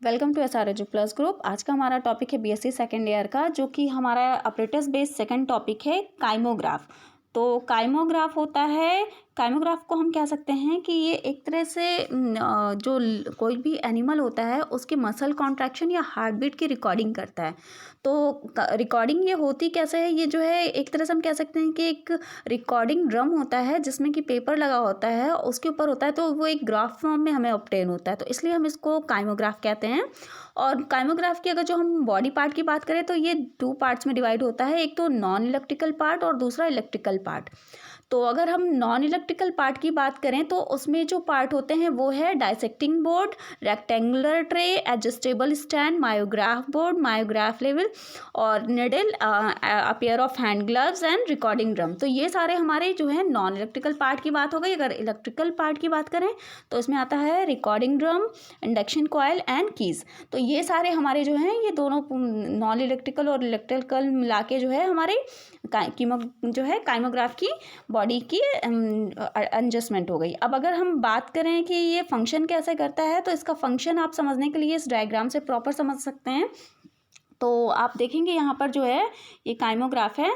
Welcome to SRHU plus group. आज का हमारा टॉपिक है बीएससी सेकेंड ईयर का, जो कि हमारा अपरेटस बेस्ड सेकंड टॉपिक है काइमोग्राफ। तो काइमोग्राफ होता है, काइमोग्राफ को हम कह सकते हैं कि ये एक तरह से जो कोई भी एनिमल होता है उसके मसल कॉन्ट्रैक्शन या हार्ट बीट की रिकॉर्डिंग करता है। तो रिकॉर्डिंग ये होती कैसे है, ये जो है एक तरह से हम कह सकते हैं कि एक रिकॉर्डिंग ड्रम होता है जिसमें कि पेपर लगा होता है, उसके ऊपर होता है, तो वो एक ग्राफ फॉर्म में हमें ऑब्टेन होता है, तो इसलिए हम इसको काइमोग्राफ कहते हैं। और काइमोग्राफ की अगर जो हम बॉडी पार्ट की बात करें तो ये 2 पार्ट्स में डिवाइड होता है, एक तो नॉन इलेक्ट्रिकल पार्ट और दूसरा इलेक्ट्रिकल पार्ट। तो अगर हम नॉन इलेक्ट्रिकल पार्ट की बात करें तो उसमें जो पार्ट होते हैं वो है dissecting board, rectangular tray, adjustable stand, myograph board, myograph level और needle, a pair of hand gloves and recording drum. तो ये सारे हमारे जो है नॉन इलेक्ट्रिकल पार्ट की बात हो गई। अगर इलेक्ट्रिकल पार्ट की बात करें तो इसमें आता है recording drum, induction coil and keys. तो ये सारे हमारे जो हैं, ये दोनों नॉन इलेक्ट्रिकल और इलेक्ट्रिकल मिला के जो है हमारे जो है काइमोग्राफ की बॉडी की एडजस्टमेंट हो गई। अब अगर हम बात करें कि ये फंक्शन कैसे करता है, तो इसका फंक्शन आप समझने के लिए इस डायग्राम से प्रॉपर समझ सकते हैं। तो आप देखेंगे यहाँ पर जो है ये काइमोग्राफ है,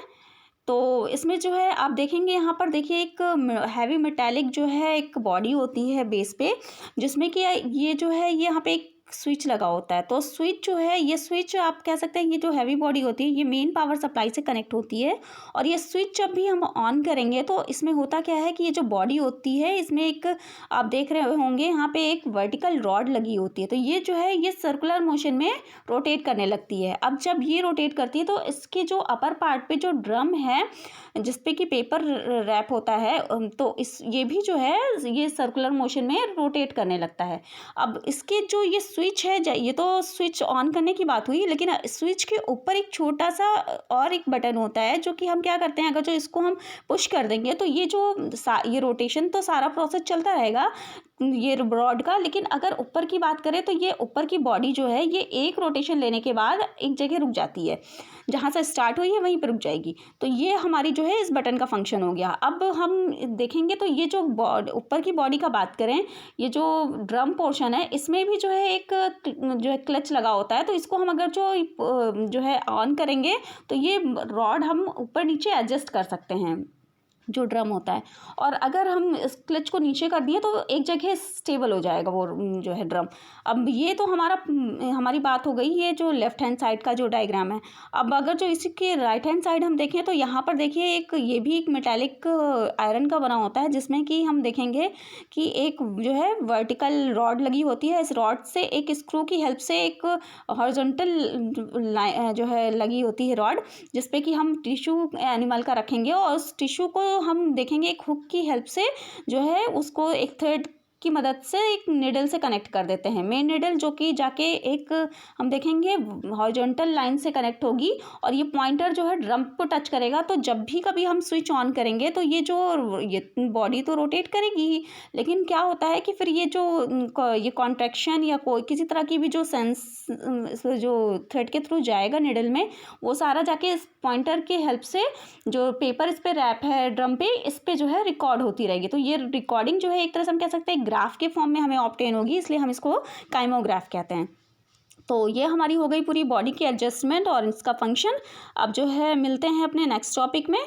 तो इसमें जो है आप देखेंगे यहाँ पर, देखिए एक हैवी मेटालिक जो है एक बॉडी होती है बेस पे, जिसमें कि ये जो है ये यहाँ पे एक स्विच लगा होता है। तो स्विच जो है, ये स्विच आप कह सकते हैं, ये जो हैवी बॉडी होती है ये मेन पावर सप्लाई से कनेक्ट होती है। और ये स्विच जब भी हम ऑन करेंगे तो इसमें होता क्या है कि ये जो बॉडी होती है इसमें एक, आप देख रहे होंगे यहाँ पे एक वर्टिकल रॉड लगी होती है। तो ये जो है ये सर्कुलर मोशन में रोटेट करने लगती है। अब जब ये रोटेट करती है तो इसके जो अपर पार्ट पे जो ड्रम है जिसपे कि पेपर रैप होता है, तो ये भी जो है ये सर्कुलर मोशन में रोटेट करने लगता है। अब इसके जो ये स्विच है, ये तो स्विच ऑन करने की बात हुई, लेकिन स्विच के ऊपर एक छोटा सा और एक बटन होता है जो कि हम क्या करते हैं, अगर जो इसको हम पुश कर देंगे तो ये जो ये रोटेशन तो सारा प्रोसेस चलता रहेगा ये रॉड का। लेकिन अगर ऊपर की बात करें तो ये ऊपर की बॉडी जो है ये एक रोटेशन लेने के बाद एक जगह रुक जाती है, जहाँ से स्टार्ट हुई है वहीं पर रुक जाएगी। तो ये हमारी जो है इस बटन का फंक्शन हो गया। अब हम देखेंगे तो ये जो ऊपर की बॉडी का बात करें, ये जो ड्रम पोर्शन है इसमें भी जो है एक जो है क्लच लगा होता है। तो इसको हम अगर जो है ऑन करेंगे तो ये रॉड हम ऊपर नीचे एडजस्ट कर सकते हैं जो ड्रम होता है। और अगर हम इस क्लच को नीचे कर दिए तो एक जगह स्टेबल हो जाएगा वो जो है ड्रम। अब ये तो हमारी बात हो गई, ये जो लेफ्ट हैंड साइड का जो डायग्राम है। अब अगर जो इसके राइट हैंड साइड हम देखें तो यहाँ पर देखिए एक, ये भी एक मेटालिक आयरन का बना होता है, जिसमें कि हम देखेंगे कि एक जो है वर्टिकल रॉड लगी होती है। इस रॉड से एक स्क्रू की हेल्प से एक हॉरिजॉन्टल जो है लगी होती है रॉड, जिसपे कि हम टिश्यू एनिमल का रखेंगे और उस टिश्यू को हम देखेंगे एक हुक की हेल्प से जो है उसको एक थ्रेड की मदद से एक निडल से कनेक्ट कर देते हैं। मेन निडल जो कि जाके एक हम देखेंगे हॉरिजॉन्टल लाइन से कनेक्ट होगी और ये पॉइंटर जो है ड्रम को टच करेगा। तो जब भी कभी हम स्विच ऑन करेंगे तो ये बॉडी तो रोटेट करेगी ही, लेकिन क्या होता है कि फिर ये कॉन्ट्रैक्शन या कोई किसी तरह की भी जो सेंस जो थ्रेड के थ्रू जाएगा निडल में, वो सारा जाके इस पॉइंटर की हेल्प से जो पेपर इस पे रैप है ड्रम पे, इस पे जो है रिकॉर्ड होती रहेगी। तो ये रिकॉर्डिंग जो है एक तरह से हम कह सकते हैं ग्राफ के फॉर्म में हमें ऑब्टेन होगी, इसलिए हम इसको काइमोग्राफ कहते हैं। तो ये हमारी हो गई पूरी बॉडी की एडजस्टमेंट और इसका फंक्शन। अब जो है मिलते हैं अपने नेक्स्ट टॉपिक में।